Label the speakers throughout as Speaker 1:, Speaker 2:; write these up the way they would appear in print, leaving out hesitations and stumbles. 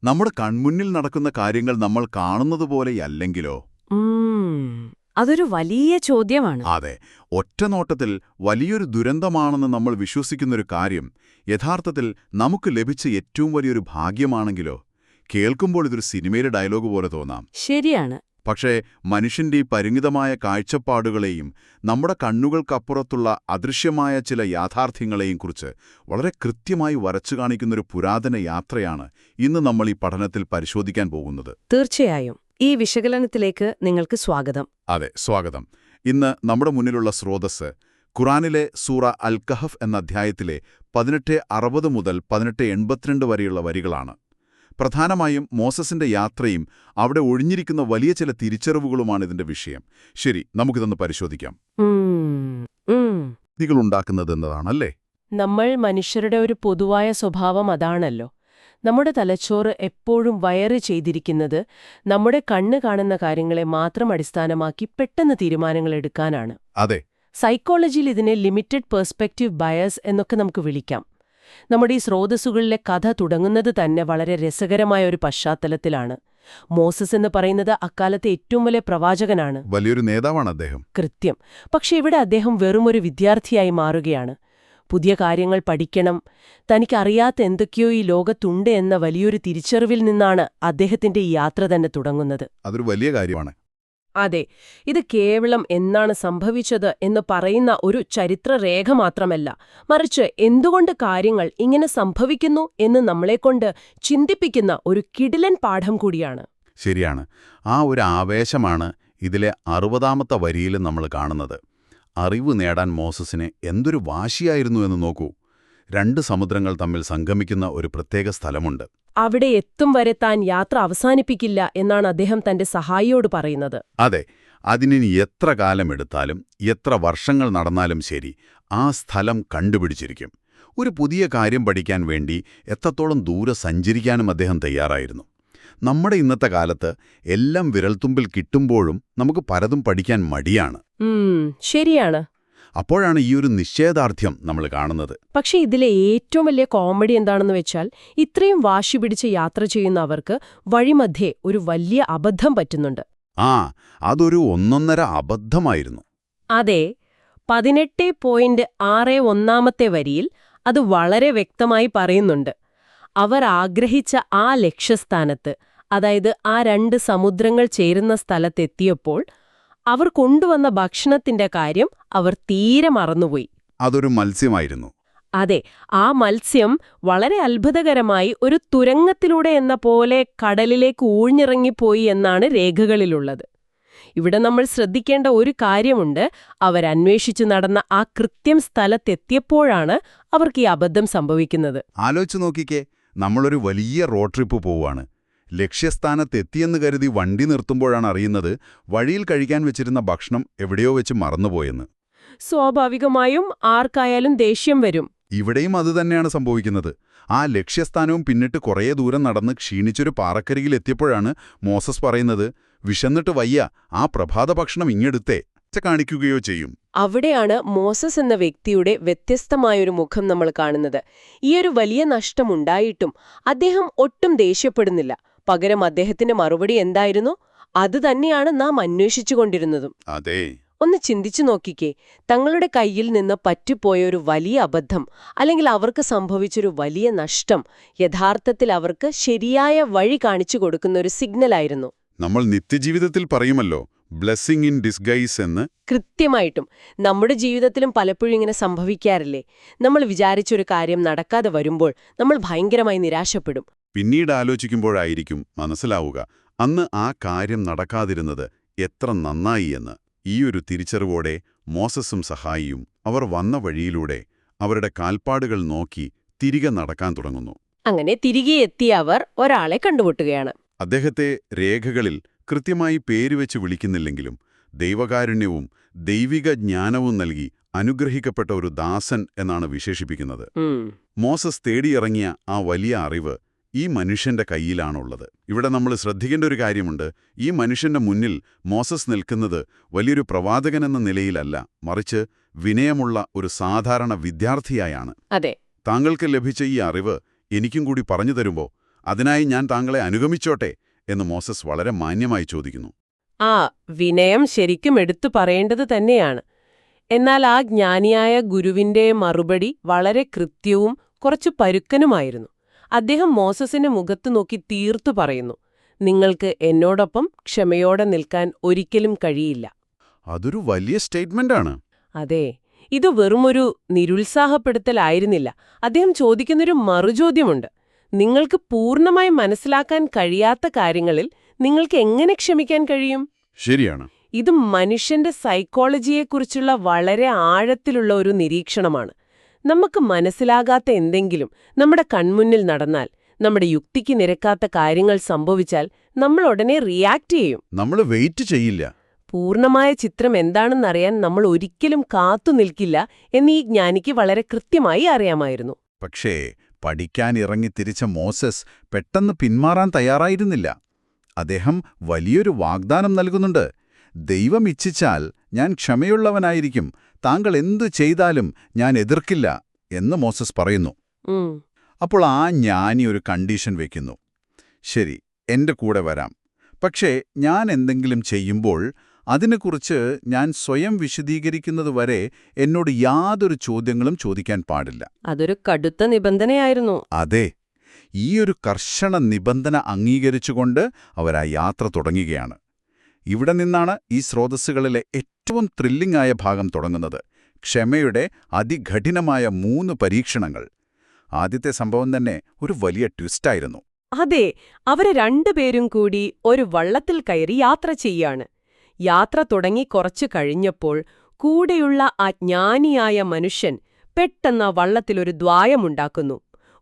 Speaker 1: നമ്മുടെ കൺമുന്നിൽ നടക്കുന്ന കാര്യങ്ങൾ നമ്മൾ കാണുന്നത് പോലെയല്ലെങ്കിലോ?
Speaker 2: അതൊരു വലിയ ചോദ്യമാണ്.
Speaker 1: അതെ, ഒറ്റനോട്ടത്തിൽ വലിയൊരു ദുരന്തമാണെന്ന് നമ്മൾ വിശ്വസിക്കുന്നൊരു കാര്യം യഥാർത്ഥത്തിൽ നമുക്ക് ലഭിച്ച ഏറ്റവും വലിയൊരു ഭാഗ്യമാണെങ്കിലോ? കേൾക്കുമ്പോൾ ഇതൊരു സിനിമയിലെ ഡയലോഗ് പോലെ തോന്നാം.
Speaker 2: ശരിയാണ്.
Speaker 1: പക്ഷേ മനുഷ്യന്റെ ഈ പരിമിതമായ കാഴ്ചപ്പാടുകളെയും നമ്മുടെ കണ്ണുകൾക്കപ്പുറത്തുള്ള അദൃശ്യമായ ചില യാഥാർത്ഥ്യങ്ങളെയും കുറിച്ച് വളരെ കൃത്യമായി വരച്ചു കാണിക്കുന്നൊരു പുരാതന യാത്രയാണ് ഇന്ന് നമ്മൾ ഈ പഠനത്തിൽ പരിശോധിക്കാൻ പോകുന്നത്.
Speaker 2: തീർച്ചയായും. ഈ വിശകലനത്തിലേക്ക് നിങ്ങൾക്ക് സ്വാഗതം.
Speaker 1: അതെ, സ്വാഗതം. ഇന്ന് നമ്മുടെ മുന്നിലുള്ള സ്രോതസ്സ് ഖുറാനിലെ സൂറ അൽ കഹഫ് എന്ന അധ്യായത്തിലെ 1860 മുതൽ 1882 വരെയുള്ള വരികളാണ്. പ്രധാനമായും മോസസിന്റെ യാത്രയും അവിടെ ഒഴിഞ്ഞിരിക്കുന്ന വലിയ ചില തിരിച്ചറിവുകളുമാണ് ഇതിന്റെ വിഷയം. ശരി, നമുക്കിതൊന്ന് പരിശോധിക്കാം. ഉണ്ടാക്കുന്നതെന്നതാണല്ലേ?
Speaker 3: നമ്മൾ മനുഷ്യരുടെ ഒരു പൊതുവായ സ്വഭാവം അതാണല്ലോ. നമ്മുടെ തലച്ചോറ് എപ്പോഴും വയറ് ചെയ്തിരിക്കുന്നത് നമ്മുടെ കണ്ണ് കാണുന്ന കാര്യങ്ങളെ മാത്രം അടിസ്ഥാനമാക്കി പെട്ടെന്ന് തീരുമാനങ്ങൾ എടുക്കാനാണ്.
Speaker 1: അതെ.
Speaker 3: സൈക്കോളജിയിൽ ഇതിനെ ലിമിറ്റഡ് പെർസ്പെക്റ്റീവ് ബയസ് എന്നൊക്കെ നമുക്ക് വിളിക്കാം. നമ്മുടെ ഈ സ്രോതസ്സുകളിലെ കഥ തുടങ്ങുന്നത് തന്നെ വളരെ രസകരമായ ഒരു പശ്ചാത്തലത്തിലാണ്. മോസസ് എന്ന് പറയുന്നത് അക്കാലത്തെ ഏറ്റവും വലിയ പ്രവാചകനാണ്.
Speaker 1: വലിയൊരു നേതാവാണ് അദ്ദേഹം.
Speaker 3: കൃത്യം. പക്ഷെ ഇവിടെ അദ്ദേഹം വെറുമൊരു വിദ്യാർത്ഥിയായി മാറുകയാണ്. പുതിയ കാര്യങ്ങൾ പഠിക്കണം, തനിക്കറിയാത്ത എന്തൊക്കെയോ ഈ ലോകത്തുണ്ട് എന്ന വലിയൊരു തിരിച്ചറിവിൽ നിന്നാണ് അദ്ദേഹത്തിന്റെ ഈ യാത്ര തന്നെ തുടങ്ങുന്നത്.
Speaker 1: അതൊരു വലിയ കാര്യമാണ്.
Speaker 3: അതെ, ഇത് കേവലം എന്നാണ് സംഭവിച്ചത് എന്ന് പറയുന്ന ഒരു ചരിത്രരേഖ മാത്രമല്ല, മറിച്ച് എന്തുകൊണ്ട് കാര്യങ്ങൾ ഇങ്ങനെ സംഭവിക്കുന്നു എന്ന് നമ്മളെക്കൊണ്ട് ചിന്തിപ്പിക്കുന്ന ഒരു കിടിലൻ പാഠം കൂടിയാണ്.
Speaker 1: ശരിയാണ്. ആ ഒരു ആവേശമാണ് ഇതിലെ 60ാമത്തെ വരിയിൽ നമ്മൾ കാണുന്നത്. അറിവ് നേടാൻ മോസസിന് എന്തൊരു വാശിയായിരുന്നു എന്ന് നോക്കൂ. 2 സമുദ്രങ്ങൾ തമ്മിൽ സംഗമിക്കുന്ന ഒരു പ്രത്യേക സ്ഥലമുണ്ട്.
Speaker 3: അവിടെ എത്തും വരെ താൻ യാത്ര അവസാനിപ്പിക്കില്ല എന്നാണ് അദ്ദേഹം തന്റെ സഹായിയോട് പറയുന്നത്.
Speaker 1: അതെ, അതിനി എത്ര കാലമെടുത്താലും എത്ര വർഷങ്ങൾ നടന്നാലും ശരി, ആ സ്ഥലം കണ്ടുപിടിച്ചിരിക്കും. ഒരു പുതിയ കാര്യം പഠിക്കാൻ വേണ്ടി എത്രത്തോളം ദൂരെ സഞ്ചരിക്കാനും അദ്ദേഹം തയ്യാറായിരുന്നു. നമ്മുടെ ഇന്നത്തെ കാലത്ത് എല്ലാം വിരൽത്തുമ്പിൽ കിട്ടുമ്പോഴും നമുക്ക് പലതും പഠിക്കാൻ മടിയാണ്.
Speaker 3: ശരിയാണ്.
Speaker 1: അപ്പോഴാണ് ഈ ഒരു നിശ്ചയദാർഢ്യം നമ്മൾ കാണുന്നത്.
Speaker 3: പക്ഷേ ഇതിലെ ഏറ്റവും വലിയ കോമഡി എന്താണെന്ന് വെച്ചാൽ, ഇത്രയും വാശി പിടിച്ച് യാത്ര ചെയ്യുന്ന അവർക്ക് വഴിമധ്യേ ഒരു വലിയ അബദ്ധം പറ്റുന്നുണ്ട്.
Speaker 1: അതൊരു ഒന്നൊന്നര അബദ്ധമായിരുന്നു.
Speaker 3: അതെ, 18.61 വരിയിൽ അത് വളരെ വ്യക്തമായി പറയുന്നുണ്ട്. അവർ ആഗ്രഹിച്ച ആ ലക്ഷ്യസ്ഥാനത്ത്, അതായത് ആ 2 സമുദ്രങ്ങൾ ചേരുന്ന സ്ഥലത്തെത്തിയപ്പോൾ അവർ കൊണ്ടുവന്ന ഭക്ഷണത്തിന്റെ കാര്യം അവർ തീരെ മറന്നുപോയി.
Speaker 1: അതൊരു മത്സ്യമായിരുന്നു.
Speaker 3: അതെ, ആ മത്സ്യം വളരെ അത്ഭുതകരമായി ഒരു തുരങ്കത്തിലൂടെ എന്ന പോലെ കടലിലേക്ക് ഊഴ്ന്നിറങ്ങിപ്പോയി എന്നാണ് രേഖകളിലുള്ളത്. ഇവിടെ നമ്മൾ ശ്രദ്ധിക്കേണ്ട ഒരു കാര്യമുണ്ട്. അവരന്വേഷിച്ചു നടന്ന ആ കൃത്യം സ്ഥലത്തെത്തിയപ്പോഴാണ് അവർക്ക് ഈ അബദ്ധം സംഭവിക്കുന്നത്.
Speaker 1: ആലോചിച്ചു നോക്കിക്കേ, നമ്മളൊരു വലിയ റോഡ് ട്രിപ്പ് പോവുകയാണ്. ലക്ഷ്യസ്ഥാനത്തെത്തിയെന്ന് കരുതി വണ്ടി നിർത്തുമ്പോഴാണ് അറിയുന്നത് വഴിയിൽ കഴിക്കാൻ വെച്ചിരുന്ന ഭക്ഷണം എവിടെയോ വെച്ച് മറന്നുപോയെന്ന്.
Speaker 3: സ്വാഭാവികമായും ആർക്കായാലും ദേഷ്യം വരും.
Speaker 1: ഇവിടെയും അതുതന്നെയാണ് സംഭവിക്കുന്നത്. ആ ലക്ഷ്യസ്ഥാനവും പിന്നിട്ട് കുറേ ദൂരം നടന്ന് ക്ഷീണിച്ചൊരു പാറക്കരികിലെത്തിയപ്പോഴാണ് മോസസ് പറയുന്നത്, വിശന്നിട്ട് വയ്യ, ആ പ്രഭാത ഭക്ഷണം ഇങ്ങെടുത്തേ കാണിക്കുകയോ ചെയ്യും.
Speaker 3: അവിടെയാണ് മോസസ് എന്ന വ്യക്തിയുടെ വ്യത്യസ്തമായൊരു മുഖം നമ്മൾ കാണുന്നത്. ഈയൊരു വലിയ നഷ്ടമുണ്ടായിട്ടും അദ്ദേഹം ഒട്ടും ദേഷ്യപ്പെടുന്നില്ല. പകരം അദ്ദേഹത്തിന്റെ മറുപടി എന്തായിരുന്നു? അതുതന്നെയാണ് നാം അന്വേഷിച്ചുകൊണ്ടിരുന്നതും.
Speaker 1: അതെ,
Speaker 3: ഒന്ന് ചിന്തിച്ചു നോക്കിക്കേ. തങ്ങളുടെ കയ്യിൽ നിന്ന് പറ്റിപ്പോയ ഒരു വലിയ അബദ്ധം, അല്ലെങ്കിൽ അവർക്ക് സംഭവിച്ചൊരു വലിയ നഷ്ടം യഥാർത്ഥത്തിൽ അവർക്ക് ശരിയായ വഴി കാണിച്ചു കൊടുക്കുന്ന ഒരു സിഗ്നലായിരുന്നു.
Speaker 1: നമ്മൾ നിത്യജീവിതത്തിൽ പറയുമല്ലോ, ബ്ലെസ്സിങ് ഇൻ ഡിസ്ഗൈസ് എന്ന്.
Speaker 3: കൃത്യമായിട്ടും നമ്മുടെ ജീവിതത്തിലും പലപ്പോഴും ഇങ്ങനെ സംഭവിക്കാറില്ലേ? നമ്മൾ വിചാരിച്ചൊരു കാര്യം നടക്കാതെ വരുമ്പോൾ നമ്മൾ ഭയങ്കരമായി നിരാശപ്പെടും.
Speaker 1: പിന്നീട് ആലോചിക്കുമ്പോഴായിരിക്കും മനസ്സിലാവുക അന്ന് ആ കാര്യം നടക്കാതിരുന്നത് എത്ര നന്നായി എന്ന്. ഈയൊരു തിരിച്ചറിവോടെ മോസസും സഹായിയും അവർ വന്ന വഴിയിലൂടെ അവരുടെ കാൽപ്പാടുകൾ നോക്കി തിരികെ നടക്കാൻ തുടങ്ങുന്നു.
Speaker 3: അങ്ങനെ തിരികെ എത്തിയ അവർ ഒരാളെ കണ്ടുമുട്ടുകയാണ്.
Speaker 1: അദ്ദേഹത്തെ രേഖകളിൽ കൃത്യമായി പേരുവെച്ച് വിളിക്കുന്നില്ലെങ്കിലും ദൈവകാരുണ്യവും ദൈവിക ജ്ഞാനവും നൽകി അനുഗ്രഹിക്കപ്പെട്ട ഒരു ദാസൻ എന്നാണ് വിശേഷിപ്പിക്കുന്നത്. മോസസ് തേടിയിറങ്ങിയ ആ വലിയ അറിവ് ഈ മനുഷ്യന്റെ കയ്യിലാണുള്ളത്. ഇവിടെ നമ്മൾ ശ്രദ്ധിക്കേണ്ട ഒരു കാര്യമുണ്ട്. ഈ മനുഷ്യന്റെ മുന്നിൽ മോസസ് നിൽക്കുന്നത് വലിയൊരു പ്രവാചകനെന്ന നിലയിലല്ല, മറിച്ച് വിനയമുള്ള ഒരു സാധാരണ വിദ്യാർത്ഥിയായാണ്.
Speaker 3: അതെ,
Speaker 1: താങ്കൾക്ക് ലഭിച്ച ഈ അറിവ് എനിക്കും കൂടി പറഞ്ഞു തരുമ്പോൾ അതിനായി ഞാൻ താങ്കളെ അനുഗമിച്ചോട്ടെ എന്ന് മോസസ് വളരെ മാന്യമായി ചോദിക്കുന്നു.
Speaker 3: ആ വിനയം ശരിക്കും എടുത്തു പറയേണ്ടത് തന്നെയാണ്. എന്നാൽ ആ ജ്ഞാനിയായ ഗുരുവിന്റെ മറുപടി വളരെ കൃത്യവും കുറച്ചു പരുക്കനുമായിരുന്നു. അദ്ദേഹം മോസസിന്റെ മുഖത്ത് നോക്കി തീർത്തു പറയുന്നു, നിങ്ങൾക്ക് എന്നോടൊപ്പം ക്ഷമയോടെ നിൽക്കാൻ ഒരിക്കലും കഴിയില്ല.
Speaker 1: അതൊരു വലിയ സ്റ്റേറ്റ്മെന്റാണ്.
Speaker 3: അതെ, ഇത് വെറുമൊരു നിരുത്സാഹപ്പെടുത്തലായിരുന്നില്ല. അദ്ദേഹം ചോദിക്കുന്നൊരു മറുചോദ്യമുണ്ട്. നിങ്ങൾക്ക് പൂർണ്ണമായി മനസ്സിലാക്കാൻ കഴിയാത്ത കാര്യങ്ങളിൽ നിങ്ങൾക്ക് എങ്ങനെ ക്ഷമിക്കാൻ കഴിയും?
Speaker 1: ശരിയാണ്.
Speaker 3: ഇത് മനുഷ്യന്റെ സൈക്കോളജിയെക്കുറിച്ചുള്ള വളരെ ആഴത്തിലുള്ള ഒരു നിരീക്ഷണമാണ്. നമുക്ക് മനസ്സിലാകാത്ത എന്തെങ്കിലും നമ്മുടെ കൺമുന്നിൽ നടന്നാൽ, നമ്മുടെ യുക്തിക്ക് നിരക്കാത്ത കാര്യങ്ങൾ സംഭവിച്ചാൽ നമ്മൾ ഉടനെ റിയാക്ട് ചെയ്യും.
Speaker 1: നമ്മൾ വെയിറ്റ് ചെയ്യില്ല.
Speaker 3: പൂർണ്ണമായ ചിത്രം എന്താണെന്നറിയാൻ നമ്മൾ ഒരിക്കലും കാത്തു നിൽക്കില്ല എന്ന് ഈ ജ്ഞാനിക്ക് വളരെ കൃത്യമായി അറിയാമായിരുന്നു.
Speaker 1: പക്ഷേ പഠിക്കാൻ ഇറങ്ങിത്തിരിച്ച മോസസ് പെട്ടെന്ന് പിന്മാറാൻ തയ്യാറായിരുന്നില്ല. അദ്ദേഹം വലിയൊരു വാഗ്ദാനം നൽകുന്നുണ്ട്. ദൈവം ഇച്ഛിച്ചാൽ ഞാൻ ക്ഷമയുള്ളവനായിരിക്കും, താങ്കൾ എന്തു ചെയ്താലും ഞാൻ എതിർക്കില്ല എന്ന് മോസസ് പറയുന്നു. അപ്പോൾ ആ ജ്ഞാനി ഒരു കണ്ടീഷൻ വയ്ക്കുന്നു. ശരി, എന്റെ കൂടെ വരാം, പക്ഷേ ഞാൻ എന്തെങ്കിലും ചെയ്യുമ്പോൾ അതിനെക്കുറിച്ച് ഞാൻ സ്വയം വിശദീകരിക്കുന്നതുവരെ എന്നോട് യാതൊരു ചോദ്യങ്ങളും ചോദിക്കാൻ പാടില്ല.
Speaker 3: അതൊരു കടുത്ത നിബന്ധനയായിരുന്നു.
Speaker 1: അതെ, ഈയൊരു കർശന നിബന്ധന അംഗീകരിച്ചുകൊണ്ട് അവരാ യാത്ര തുടങ്ങുകയാണ്. ഇവിടെ നിന്നാണ് ഈ സ്രോതസ്സുകളിലെ ഏറ്റവും ത്രില്ലിംഗ് ആയ ഭാഗം തുടങ്ങുന്നത്. ക്ഷമയുടെ അതികഠിനമായ 3 പരീക്ഷണങ്ങൾ. ആദ്യത്തെ സംഭവം തന്നെ ഒരു വലിയ ട്വിസ്റ്റായിരുന്നു.
Speaker 3: അതെ, അവരെ രണ്ടുപേരും കൂടി ഒരു വള്ളത്തിൽ കയറി യാത്ര ചെയ്യാണ്. യാത്ര തുടങ്ങി കുറച്ചു കഴിഞ്ഞപ്പോൾ കൂടെയുള്ള ആ ജ്ഞാനിയായ മനുഷ്യൻ പെട്ടെന്ന് വള്ളത്തിലൊരു ദ്വായമുണ്ടാക്കുന്നു.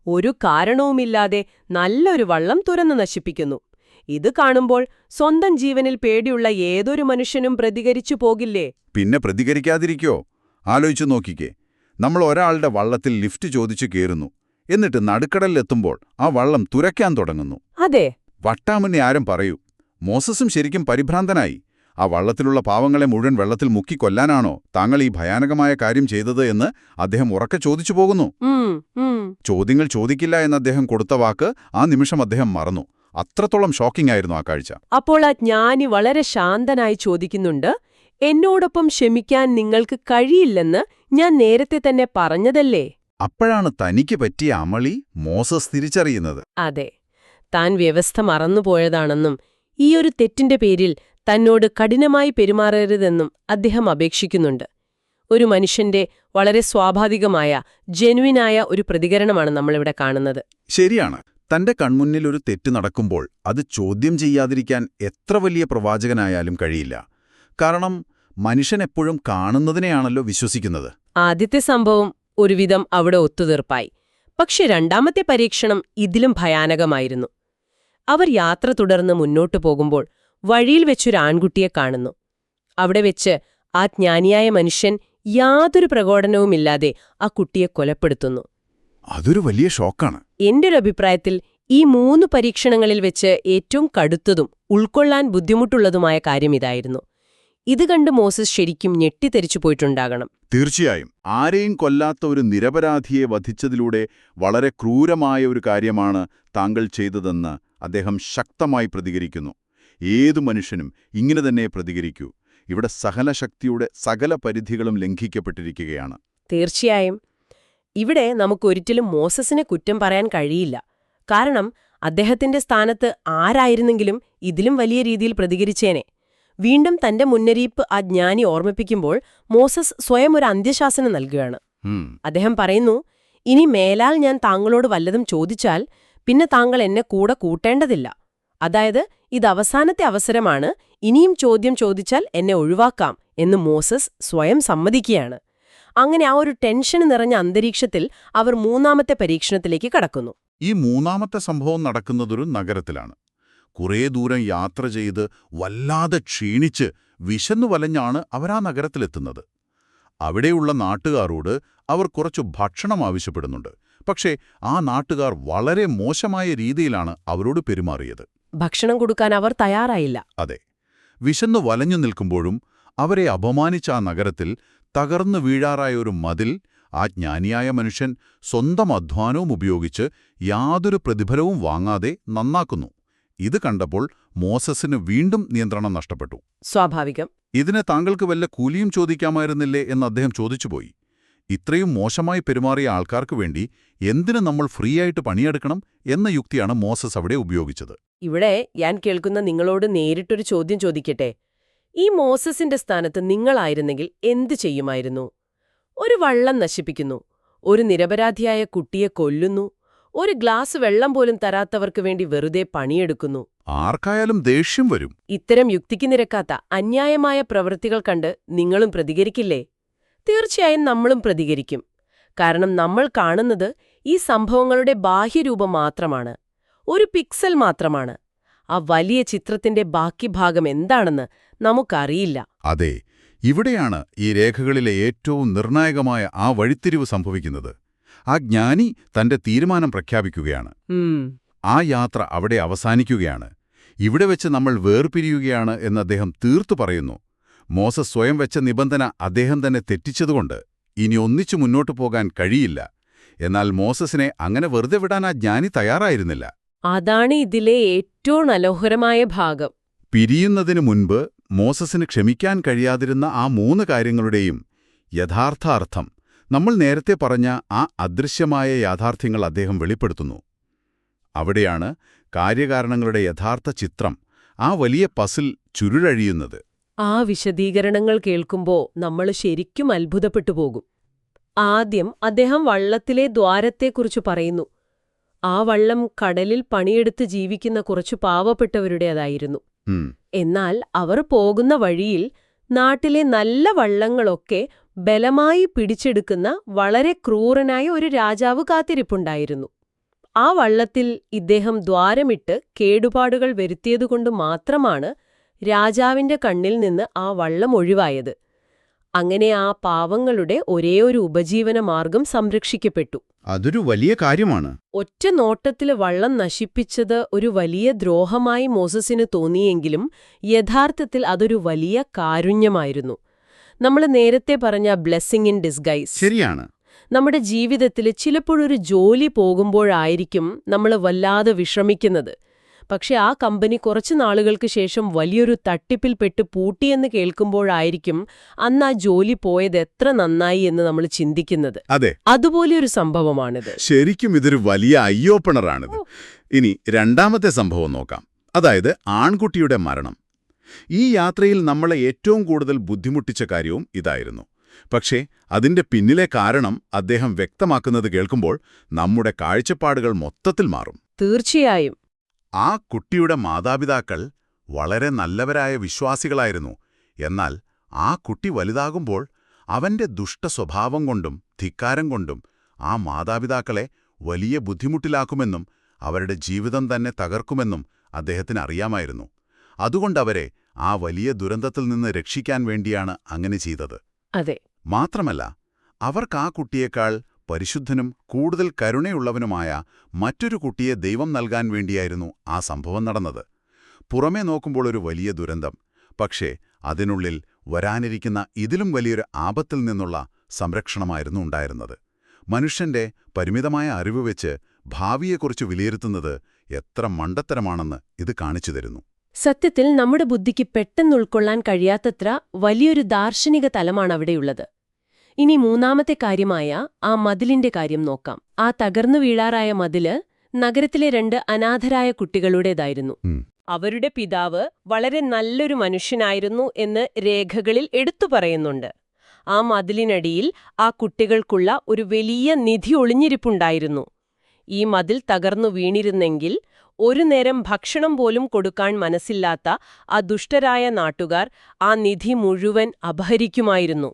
Speaker 3: ഒരു കാരണവുമില്ലാതെ നല്ലൊരു വള്ളം തുറന്നു നശിപ്പിക്കുന്നു. ഇത് കാണുമ്പോൾ സ്വന്തം ജീവനിൽ പേടിയുള്ള ഏതൊരു മനുഷ്യനും പ്രതികരിച്ചു പോകില്ലേ?
Speaker 1: പിന്നെ പ്രതികരിക്കാതിരിക്കോ? ആലോചിച്ചു നോക്കിക്കേ. നമ്മൾ ഒരാളുടെ വള്ളത്തിൽ ലിഫ്റ്റ് ചോദിച്ചു കയറുന്നു. എന്നിട്ട് നടുക്കടലിലെത്തുമ്പോൾ ആ വള്ളം തുരയ്ക്കാൻ തുടങ്ങുന്നു.
Speaker 3: അതെ,
Speaker 1: വട്ടാമെന്ന് ആരും പറയൂ. മോസസും ശരിക്കും പരിഭ്രാന്തനായി. ആ വള്ളത്തിലുള്ള പാവങ്ങളെ മുഴുവൻ വെള്ളത്തിൽ മുക്കി കൊല്ലാനാണോ താങ്കൾ ഈ ഭയാനകമായ കാര്യം ചെയ്തത് എന്ന് അദ്ദേഹം ഉറക്കെ ചോദിച്ചു പോകുന്നു. ചോദ്യങ്ങൾ ചോദിക്കില്ല എന്ന് അദ്ദേഹം കൊടുത്ത വാക്ക് ആ നിമിഷം അദ്ദേഹം മറന്നു. അത്രത്തോളം ഷോക്കിംഗ് ആയിരുന്നു ആ കാഴ്ച.
Speaker 3: അപ്പോൾ ആ ജ്ഞാനി വളരെ ശാന്തനായി ചോദിക്കുന്നുണ്ട്, എന്നോടൊപ്പം ക്ഷമിക്കാൻ നിങ്ങൾക്ക് കഴിയില്ലെന്ന് ഞാൻ നേരത്തെ തന്നെ പറഞ്ഞതല്ലേ?
Speaker 1: അപ്പോഴാണ് തനിക്ക് പറ്റിയ അമളി മോസസ് തിരിച്ചറിയുന്നത്.
Speaker 3: അതെ, താൻ വ്യവസ്ഥ മറന്നുപോയതാണെന്നും ഈയൊരു തെറ്റിന്റെ പേരിൽ തന്നോട് കഠിനമായി പെരുമാറരുതെന്നും അദ്ദേഹം അപേക്ഷിക്കുന്നുണ്ട്. ഒരു മനുഷ്യന്റെ വളരെ സ്വാഭാവികമായ, ജെനുവിനായ ഒരു പ്രതികരണമാണ് നമ്മളിവിടെ കാണുന്നത്.
Speaker 1: ശരിയാണ്. തന്റെ കൺമുന്നിൽ ഒരു തെറ്റ് നടക്കുമ്പോൾ അത് ചോദ്യം ചെയ്യാതിരിക്കാൻ എത്ര വലിയ പ്രവാചകനായാലും കഴിയില്ല. കാരണം മനുഷ്യൻ എപ്പോഴും കാണുന്നതിനെയാണല്ലോ വിശ്വസിക്കുന്നത്.
Speaker 3: ആദ്യത്തെ സംഭവം ഒരുവിധം അവിടെ ഒത്തുതീർപ്പായി. പക്ഷെ രണ്ടാമത്തെ പരീക്ഷണം ഇതിലും ഭയാനകമായിരുന്നു. അവർ യാത്ര തുടർന്ന് മുന്നോട്ടു പോകുമ്പോൾ വഴിയിൽ വെച്ചൊരു ആൺകുട്ടിയെ കാണുന്നു. അവിടെ വെച്ച് ആ ജ്ഞാനിയായ മനുഷ്യൻ യാതൊരു പ്രകോപനവുമില്ലാതെ ആ കുട്ടിയെ കൊലപ്പെടുത്തുന്നു.
Speaker 1: അതൊരു വലിയ ഷോക്കാണ്.
Speaker 3: എന്റെ ഒരു അഭിപ്രായത്തിൽ ഈ 3 പരീക്ഷണങ്ങളിൽ വെച്ച് ഏറ്റവും കടുത്തതും ഉൾക്കൊള്ളാൻ ബുദ്ധിമുട്ടുള്ളതുമായ കാര്യം ഇതായിരുന്നു. ഇത് കണ്ട് മോസസ് ശരിക്കും ഞെട്ടിത്തെറിച്ചു പോയിട്ടുണ്ടാകണം.
Speaker 1: തീർച്ചയായും. ആരെയും കൊല്ലാത്ത ഒരു നിരപരാധിയെ വധിച്ചതിലൂടെ വളരെ ക്രൂരമായ ഒരു കാര്യമാണ് താങ്കൾ ചെയ്തതെന്ന് അദ്ദേഹം ശക്തമായി പ്രതികരിക്കുന്നു. ഏതു മനുഷ്യനും ഇങ്ങനെ തന്നെ പ്രതികരിക്കൂ. ഇവിടെ സഹനശക്തിയുടെ സകല പരിധികളും ലംഘിക്കപ്പെട്ടിരിക്കുകയാണ്.
Speaker 3: തീർച്ചയായും. ഇവിടെ നമുക്കൊരിക്കലും മോസസിനെ കുറ്റം പറയാൻ കഴിയില്ല. കാരണം അദ്ദേഹത്തിന്റെ സ്ഥാനത്ത് ആരായിരുന്നെങ്കിലും ഇതിലും വലിയ രീതിയിൽ പ്രതികരിച്ചേനെ. വീണ്ടും തന്റെ മുന്നറിയിപ്പ് ആ ജ്ഞാനി ഓർമ്മിപ്പിക്കുമ്പോൾ മോസസ് സ്വയം ഒരു അന്ത്യശാസനം നൽകുകയാണ്. അദ്ദേഹം പറയുന്നു, ഇനി മേലാൽ ഞാൻ താങ്കളോട് വല്ലതും ചോദിച്ചാൽ പിന്നെ താങ്കൾ എന്നെ കൂടെ കൂട്ടേണ്ടതില്ല. അതായത് ഇത് അവസാനത്തെ അവസരമാണ്, ഇനിയും ചോദ്യം ചോദിച്ചാൽ എന്നെ ഒഴിവാക്കാം എന്ന് മോസസ് സ്വയം സമ്മതിക്കുകയാണ്. അങ്ങനെ ആ ഒരു ടെൻഷൻ നിറഞ്ഞ അന്തരീക്ഷത്തിൽ അവർ 3ാമത്തെ പരീക്ഷണത്തിലേക്ക് കടക്കുന്നു.
Speaker 1: ഈ 3ാമത്തെ സംഭവം നടക്കുന്നതൊരു നഗരത്തിലാണ്. കുറേ ദൂരം യാത്ര ചെയ്ത് വല്ലാതെ ക്ഷീണിച്ച് വിശന്നു വലഞ്ഞാണ് അവരാ നഗരത്തിലെത്തുന്നത്. അവിടെയുള്ള നാട്ടുകാരോട് അവർ കുറച്ചു ഭക്ഷണം ആവശ്യപ്പെടുന്നുണ്ട്. പക്ഷേ ആ നാട്ടുകാർ വളരെ മോശമായ രീതിയിലാണ് അവരോട് പെരുമാറിയത്.
Speaker 3: ഭക്ഷണം കൊടുക്കാൻ അവർ തയ്യാറായില്ല.
Speaker 1: അതെ. വിശന്നു വലഞ്ഞു നിൽക്കുമ്പോഴും അവരെ അപമാനിച്ച ആ നഗരത്തിൽ തകർന്നു വീഴാറായ ഒരു മതിൽ, ആ ജ്ഞാനിയായ മനുഷ്യൻ സ്വന്തം അധ്വാനവും ഉപയോഗിച്ച് യാതൊരു പ്രതിഫലവും വാങ്ങാതെ നന്നാക്കുന്നു. ഇത് കണ്ടപ്പോൾ മോസസിന് വീണ്ടും നിയന്ത്രണം നഷ്ടപ്പെട്ടു.
Speaker 2: സ്വാഭാവികം.
Speaker 1: ഇതിന് താങ്കൾക്ക് വല്ല കൂലിയും ചോദിക്കാമായിരുന്നില്ലേ എന്ന് അദ്ദേഹം ചോദിച്ചുപോയി. ഇത്രയും മോശമായി പെരുമാറിയ ആൾക്കാർക്ക് വേണ്ടി എന്തിന് നമ്മൾ ഫ്രീ ആയിട്ട് പണിയെടുക്കണം എന്ന യുക്തിയാണ് മോസസ് അവിടെ ഉപയോഗിച്ചത്.
Speaker 2: ഇവിടെ ഞാൻ കേൾക്കുന്ന നിങ്ങളോട് നേരിട്ടൊരു ചോദ്യം ചോദിക്കട്ടെ. ഈ മോസസിന്റെ സ്ഥാനത്ത് നിങ്ങളായിരുന്നെങ്കിൽ എന്തു ചെയ്യുമായിരുന്നു? ഒരു വള്ളം നശിപ്പിക്കുന്നു, ഒരു നിരപരാധിയായ കുട്ടിയെ കൊല്ലുന്നു, ഒരു ഗ്ലാസ് വെള്ളം പോലും തരാത്തവർക്ക് വേണ്ടി വെറുതെ പണിയെടുക്കുന്നു.
Speaker 1: ആർക്കായാലും ദേഷ്യം വരും.
Speaker 2: ഇത്തരം യുക്തിക്ക് നിരക്കാത്ത അന്യായമായ പ്രവൃത്തികൾ കണ്ട് നിങ്ങളും പ്രതികരിക്കില്ലേ? തീർച്ചയായും നമ്മളും പ്രതികരിക്കും. കാരണം നമ്മൾ കാണുന്നത് ഈ സംഭവങ്ങളുടെ ബാഹ്യരൂപം മാത്രമാണ്, ഒരു പിക്സൽ മാത്രമാണ്. ആ വലിയ ചിത്രത്തിന്റെ ബാക്കി ഭാഗം എന്താണെന്ന് നമുക്കറിയില്ല.
Speaker 1: അതെ, ഇവിടെയാണ് ഈ രേഖകളിലെ ഏറ്റവും നിർണായകമായ ആ വഴിത്തിരിവ് സംഭവിക്കുന്നത്. ആ ജ്ഞാനി തന്റെ തീരുമാനം പ്രഖ്യാപിക്കുകയാണ്. ആ യാത്ര അവിടെ അവസാനിക്കുകയാണ്. ഇവിടെ വെച്ച് നമ്മൾ വേർപിരിയുകയാണ് എന്ന് അദ്ദേഹം തീർത്തു പറയുന്നു. മോസസ് സ്വയം വെച്ച നിബന്ധന അദ്ദേഹം തന്നെ തെറ്റിച്ചതുകൊണ്ട് ഇനി ഒന്നിച്ചു മുന്നോട്ടു പോകാൻ കഴിയില്ല. എന്നാൽ മോസസിനെ അങ്ങനെ വെറുതെ വിടാൻ ആ ജ്ഞാനി തയ്യാറായിരുന്നില്ല.
Speaker 2: അതാണ് ഇതിലെ ഏറ്റവും മനോഹരമായ ഭാഗം.
Speaker 1: പിരിയുന്നതിനു മുൻപ് മോസസിന് ക്ഷമിക്കാൻ കഴിയാതിരുന്ന ആ 3 കാര്യങ്ങളുടെയും യഥാർത്ഥ അർത്ഥം, നമ്മൾ നേരത്തെ പറഞ്ഞ ആ അദൃശ്യമായ യാഥാർത്ഥ്യങ്ങൾ അദ്ദേഹം വെളിപ്പെടുത്തുന്നു. അവിടെയാണ് കാര്യകാരണങ്ങളുടെ യഥാർത്ഥ ചിത്രം, ആ വലിയ പസിൽ ചുരുഴഴിയുന്നത്.
Speaker 2: ആ വിശദീകരണങ്ങൾ കേൾക്കുമ്പോൾ നമ്മൾ ശരിക്കും അത്ഭുതപ്പെട്ടു പോകും. ആദ്യം അദ്ദേഹം വള്ളത്തിലെ ദ്വാരത്തെക്കുറിച്ച് പറയുന്നു. ആ വള്ളം കടലിൽ പണിയെടുത്ത് ജീവിക്കുന്ന കുറച്ചു പാവപ്പെട്ടവരുടേതായിരുന്നു. എന്നാൽ അവർ പോകുന്ന വഴിയിൽ നാട്ടിലെ നല്ല വള്ളങ്ങളൊക്കെ ബലമായി പിടിച്ചെടുക്കുന്ന വളരെ ക്രൂരനായ ഒരു രാജാവ് കാത്തിരിപ്പുണ്ടായിരുന്നു. ആ വള്ളത്തിൽ ഇദ്ദേഹം ദ്വാരമിട്ട് കേടുപാടുകൾ വരുത്തിയതുകൊണ്ട് മാത്രമാണ് രാജാവിന്റെ കണ്ണിൽ നിന്ന് ആ വള്ളം ഒഴിവായത്. അങ്ങനെ ആ പാവങ്ങളുടെ ഒരേയൊരു ഉപജീവനമാർഗം സംരക്ഷിക്കപ്പെട്ടു.
Speaker 1: അതൊരു വലിയ കാര്യമാണ്.
Speaker 2: ഒറ്റ നോട്ടത്തില് വള്ളം നശിപ്പിച്ചത് ഒരു വലിയ ദ്രോഹമായി മോസസിന് തോന്നിയെങ്കിലും യഥാർത്ഥത്തിൽ അതൊരു വലിയ കാരുണ്യമായിരുന്നു. നമ്മൾ നേരത്തെ പറഞ്ഞ ബ്ലെസ്സിങ് ഇൻ ഡിസ്ഗൈസ്.
Speaker 1: ശരിയാണ്.
Speaker 2: നമ്മുടെ ജീവിതത്തിൽ ചിലപ്പോഴൊരു ജോലി പോകുമ്പോഴായിരിക്കും നമ്മൾ വല്ലാതെ വിഷമിക്കുന്നത്. പക്ഷെ ആ കമ്പനി കുറച്ചു നാളുകൾക്ക് ശേഷം വലിയൊരു തട്ടിപ്പിൽപ്പെട്ട് പൂട്ടിയെന്ന് കേൾക്കുമ്പോഴായിരിക്കും അന്ന് ആ ജോലി പോയത് എത്ര നന്നായി എന്ന് നമ്മൾ ചിന്തിക്കുന്നത്.
Speaker 1: അതെ,
Speaker 2: അതുപോലെയൊരു സംഭവമാണിത്.
Speaker 1: ശരിക്കും ഇതൊരു വലിയ ഐ ഓപ്പണറാണിത്. ഇനി രണ്ടാമത്തെ സംഭവം നോക്കാം, അതായത് ആൺകുട്ടിയുടെ മരണം. ഈ യാത്രയിൽ നമ്മളെ ഏറ്റവും കൂടുതൽ ബുദ്ധിമുട്ടിച്ച കാര്യവും ഇതായിരുന്നു. പക്ഷേ അതിന്റെ പിന്നിലെ കാരണം അദ്ദേഹം വ്യക്തമാക്കുന്നത് കേൾക്കുമ്പോൾ നമ്മുടെ കാഴ്ചപ്പാടുകൾ മൊത്തത്തിൽ മാറും.
Speaker 2: തീർച്ചയായും.
Speaker 1: ആ കുട്ടിയുടെ മാതാപിതാക്കൾ വളരെ നല്ലവരായ വിശ്വാസികളായിരുന്നു. എന്നാൽ ആ കുട്ടി വലുതാകുമ്പോൾ അവന്റെ ദുഷ്ടസ്വഭാവം കൊണ്ടും ധിക്കാരം കൊണ്ടും ആ മാതാപിതാക്കളെ വലിയ ബുദ്ധിമുട്ടിലാക്കുമെന്നും അവരുടെ ജീവിതം തന്നെ തകർക്കുമെന്നും അദ്ദേഹത്തിന് അറിയാമായിരുന്നു. അതുകൊണ്ടവരെ ആ വലിയ ദുരന്തത്തിൽ നിന്ന് രക്ഷിക്കാൻ വേണ്ടിയാണ് അങ്ങനെ ചെയ്തത്.
Speaker 2: അതെ.
Speaker 1: മാത്രമല്ല, അവർക്ക് ആ കുട്ടിയേക്കാൾ പരിശുദ്ധനും കൂടുതൽ കരുണയുള്ളവനുമായ മറ്റൊരു കുട്ടിയെ ദൈവം നൽകാൻ വേണ്ടിയായിരുന്നു ആ സംഭവം നടന്നത്. പുറമേ നോക്കുമ്പോൾ ഒരു വലിയ ദുരന്തം, പക്ഷേ അതിനുള്ളിൽ വരാനിരിക്കുന്ന ഇതിലും വലിയൊരു ആപത്തിൽ നിന്നുള്ള സംരക്ഷണമായിരുന്നു ഉണ്ടായിരുന്നത്. മനുഷ്യന്റെ പരിമിതമായ അറിവ് വെച്ച് ഭാവിയെക്കുറിച്ച് വിലയിരുത്തുന്നത് എത്ര മണ്ടത്തരമാണെന്ന് ഇത് കാണിച്ചു തരുന്നു.
Speaker 2: സത്യത്തിൽ നമ്മുടെ ബുദ്ധിക്ക് പെട്ടെന്ന് ഉൾക്കൊള്ളാൻ കഴിയാത്തത്ര വലിയൊരു ദാർശനിക തലമാണ് അവിടെയുള്ളത്. ഇനി മൂന്നാമത്തെ കാര്യമായ ആ മതിലിന്റെ കാര്യം നോക്കാം. ആ തകർന്നു വീഴാറായ മതില് നഗരത്തിലെ 2 അനാഥരായ കുട്ടികളുടേതായിരുന്നു. അവരുടെ പിതാവ് വളരെ നല്ലൊരു മനുഷ്യനായിരുന്നു എന്ന് രേഖകളിൽ എടുത്തു പറയുന്നുണ്ട്. ആ മതിലിനടിയിൽ ആ കുട്ടികൾക്കുള്ള ഒരു വലിയ നിധി ഒളിഞ്ഞിരിപ്പുണ്ടായിരുന്നു. ഈ മതിൽ തകർന്നു വീണിരുന്നെങ്കിൽ ഒരു നേരം ഭക്ഷണം പോലും കൊടുക്കാൻ മനസ്സില്ലാത്ത ആ ദുഷ്ടരായ നാട്ടുകാർ ആ നിധി മുഴുവൻ അപഹരിക്കുമായിരുന്നു.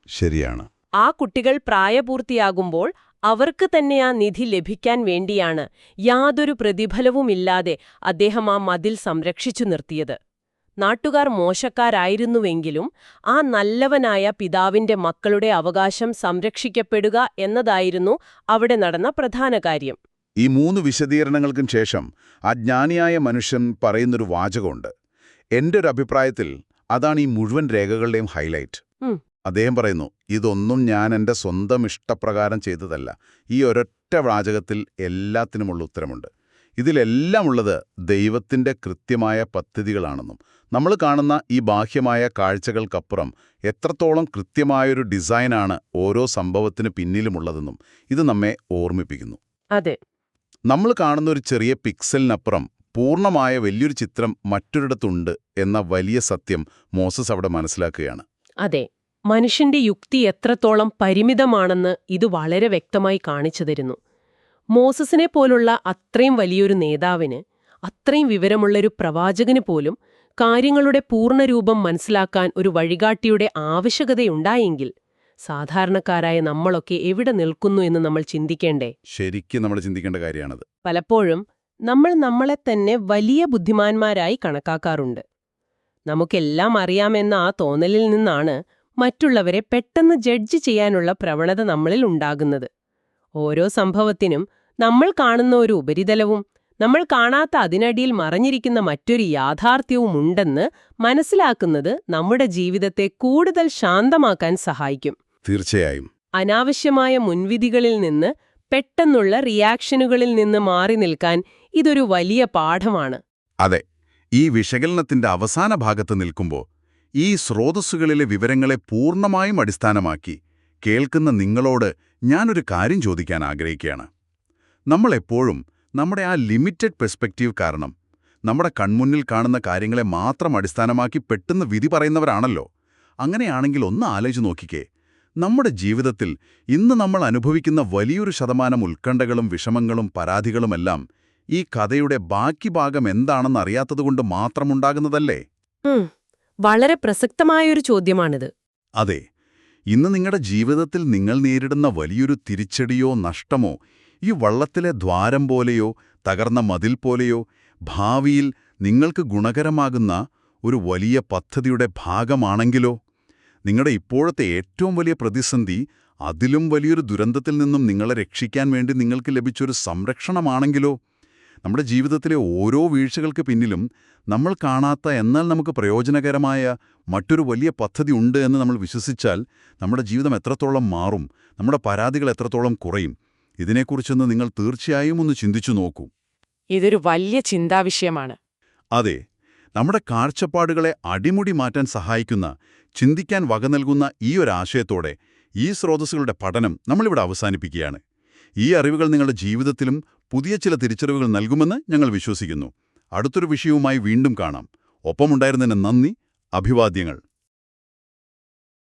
Speaker 1: ശരിയാണ്.
Speaker 2: ആ കുട്ടികൾ പ്രായപൂർത്തിയാകുമ്പോൾ അവർക്ക് തന്നെ ആ നിധി ലഭിക്കാൻ വേണ്ടിയാണ് യാതൊരു പ്രതിഫലവുമില്ലാതെ അദ്ദേഹം ആ മതിൽ സംരക്ഷിച്ചു നിർത്തിയത്. നാട്ടുകാർ മോശക്കാരായിരുന്നുവെങ്കിലും ആ നല്ലവനായ പിതാവിന്റെ മക്കളുടെ അവകാശം സംരക്ഷിക്കപ്പെടുക എന്നതായിരുന്നു അവിടെ നടന്ന പ്രധാന കാര്യം.
Speaker 1: ഈ 3 വിശദീകരണങ്ങൾക്കും ശേഷം ആ ജ്ഞാനിയായ മനുഷ്യൻ പറയുന്നൊരു വാചകമുണ്ട്. എന്റെ ഒരു അഭിപ്രായത്തിൽ അതാണ് ഈ മുഴുവൻ രേഖകളുടെയും ഹൈലൈറ്റ്. അദ്ദേഹം പറയുന്നു, ഇതൊന്നും ഞാൻ എൻ്റെ സ്വന്തം ഇഷ്ടപ്രകാരം ചെയ്തതല്ല. ഈ ഒരൊറ്റ വാചകത്തിൽ എല്ലാത്തിനുമുള്ള ഉത്തരമുണ്ട്. ഇതിലെല്ലാം ഉള്ളത് ദൈവത്തിൻ്റെ കൃത്യമായ പദ്ധതികളാണെന്നും നമ്മൾ കാണുന്ന ഈ ബാഹ്യമായ കാഴ്ചകൾക്കപ്പുറം എത്രത്തോളം കൃത്യമായൊരു ഡിസൈനാണ് ഓരോ സംഭവത്തിന് പിന്നിലുമുള്ളതെന്നും ഇത് നമ്മെ ഓർമ്മിപ്പിക്കുന്നു.
Speaker 3: അതെ.
Speaker 1: നമ്മൾ കാണുന്ന ഒരു ചെറിയ പിക്സലിനപ്പുറം പൂർണ്ണമായ വലിയൊരു ചിത്രം മറ്റൊരിടത്തുണ്ട് എന്ന വലിയ സത്യം മോസസ് അവിടെ മനസ്സിലാക്കുകയാണ്.
Speaker 3: അതെ, മനുഷ്യന്റെ യുക്തി എത്രത്തോളം പരിമിതമാണെന്ന് ഇത് വളരെ വ്യക്തമായി കാണിച്ചു തരുന്നു. മോസസിനെ പോലുള്ള അത്രയും വലിയൊരു നേതാവിന്, അത്രയും വിവരമുള്ളൊരു പ്രവാചകന് പോലും കാര്യങ്ങളുടെ പൂർണ്ണരൂപം മനസ്സിലാക്കാൻ ഒരു വഴികാട്ടിയുടെ ആവശ്യകതയുണ്ടായെങ്കിൽ സാധാരണക്കാരായ നമ്മളൊക്കെ എവിടെ നിൽക്കുന്നു എന്ന് നമ്മൾ ചിന്തിക്കേണ്ടേ?
Speaker 1: ശരിക്കും നമ്മൾ ചിന്തിക്കേണ്ട കാര്യമാണത്.
Speaker 3: പലപ്പോഴും നമ്മൾ നമ്മളെ തന്നെ വലിയ ബുദ്ധിമാന്മാരായി കണക്കാക്കാറുണ്ട്. നമുക്കെല്ലാം അറിയാമെന്ന ആ തോന്നലിൽ നിന്നാണ് മറ്റുള്ളവരെ പെട്ടെന്ന് ജഡ്ജ് ചെയ്യാനുള്ള പ്രവണത നമ്മളിൽ ഉണ്ടാകുന്നത്. ഓരോ സംഭവത്തിനും നമ്മൾ കാണുന്ന ഒരു ഉപരിതലവും നമ്മൾ കാണാത്ത അതിനടിയിൽ മറഞ്ഞിരിക്കുന്ന മറ്റൊരു യാഥാർത്ഥ്യവുമുണ്ടെന്ന് മനസ്സിലാക്കുന്നത് നമ്മുടെ ജീവിതത്തെ കൂടുതൽ ശാന്തമാക്കാൻ സഹായിക്കും.
Speaker 1: തീർച്ചയായും.
Speaker 3: അനാവശ്യമായ മുൻവിധികളിൽ നിന്ന്, പെട്ടെന്നുള്ള റിയാക്ഷനുകളിൽ നിന്ന് മാറി നിൽക്കാൻ ഇതൊരു വലിയ പാഠമാണ്.
Speaker 1: അതെ, ഈ വിശകലനത്തിന്റെ അവസാന ഭാഗത്ത് നിൽക്കുമ്പോൾ ഈ സ്രോതസ്സുകളിലെ വിവരങ്ങളെ പൂർണ്ണമായും അടിസ്ഥാനമാക്കി കേൾക്കുന്ന നിങ്ങളോട് ഞാനൊരു കാര്യം ചോദിക്കാൻ ആഗ്രഹിക്കുകയാണ്. നമ്മളെപ്പോഴും നമ്മുടെ ആ ലിമിറ്റഡ് പെർസ്പെക്റ്റീവ് കാരണം നമ്മുടെ കൺമുന്നിൽ കാണുന്ന കാര്യങ്ങളെ മാത്രം അടിസ്ഥാനമാക്കി പെട്ടെന്ന് വിധി പറയുന്നവരാണല്ലോ. അങ്ങനെയാണെങ്കിൽ ഒന്ന് ആലോചിച്ച് നോക്കിക്കേ, നമ്മുടെ ജീവിതത്തിൽ ഇന്ന് നമ്മൾ അനുഭവിക്കുന്ന വലിയൊരു ശതമാനം ഉത്കണ്ഠകളും വിഷമങ്ങളും പരാതികളുമെല്ലാം ഈ കഥയുടെ ബാക്കി ഭാഗം എന്താണെന്ന് അറിയാത്തതുകൊണ്ട് മാത്രമുണ്ടാകുന്നതല്ലേ?
Speaker 3: വളരെ പ്രസക്തമായൊരു ചോദ്യമാണിത്.
Speaker 1: അതെ, ഇന്ന് നിങ്ങളുടെ ജീവിതത്തിൽ നിങ്ങൾ നേരിടുന്ന വലിയൊരു തിരിച്ചടിയോ നഷ്ടമോ ഈ വള്ളത്തിലെ ദ്വാരം പോലെയോ തകർന്ന മതിൽ പോലെയോ ഭാവിയിൽ നിങ്ങൾക്ക് ഗുണകരമാകുന്ന ഒരു വലിയ പദ്ധതിയുടെ ഭാഗമാണെങ്കിലോ, നിങ്ങളുടെ ഇപ്പോഴത്തെ ഏറ്റവും വലിയ പ്രതിസന്ധി അതിലും വലിയൊരു ദുരന്തത്തിൽ നിന്നും നിങ്ങളെ രക്ഷിക്കാൻ വേണ്ടി നിങ്ങൾക്ക് ലഭിച്ചൊരു സംരക്ഷണമാണെങ്കിലോ, നമ്മുടെ ജീവിതത്തിലെ ഓരോ വീഴ്ചകൾക്ക് പിന്നിലും നമ്മൾ കാണാത്ത എന്നാൽ നമുക്ക് പ്രയോജനകരമായ മറ്റൊരു വലിയ പദ്ധതി ഉണ്ട് എന്ന് നമ്മൾ വിശ്വസിച്ചാൽ നമ്മുടെ ജീവിതം എത്രത്തോളം മാറും, നമ്മുടെ പരാതികൾ എത്രത്തോളം കുറയും, ഇതിനെക്കുറിച്ചൊന്ന് നിങ്ങൾ തീർച്ചയായും ഒന്ന് ചിന്തിച്ചു നോക്കൂ.
Speaker 3: ഇതൊരു വലിയ ചിന്താവിഷയമാണ്.
Speaker 1: അതെ, നമ്മുടെ കാഴ്ചപ്പാടുകളെ അടിമുടി മാറ്റാൻ സഹായിക്കുന്ന, ചിന്തിക്കാൻ വക നൽകുന്ന ഈ ഒരു ആശയത്തോടെ ഈ സ്രോതസ്സുകളുടെ പഠനം നമ്മളിവിടെ അവസാനിപ്പിക്കുകയാണ്. ഈ അറിവുകൾ നിങ്ങളുടെ ജീവിതത്തിലും പുതിയ ചില തിരിച്ചറിവുകൾ നൽകുമെന്ന് ഞങ്ങൾ വിശ്വസിക്കുന്നു. അടുത്തൊരു വിഷയവുമായി വീണ്ടും കാണാം. ഒപ്പമുണ്ടായിരുന്നതിന് നന്ദി, അഭിവാദ്യങ്ങൾ.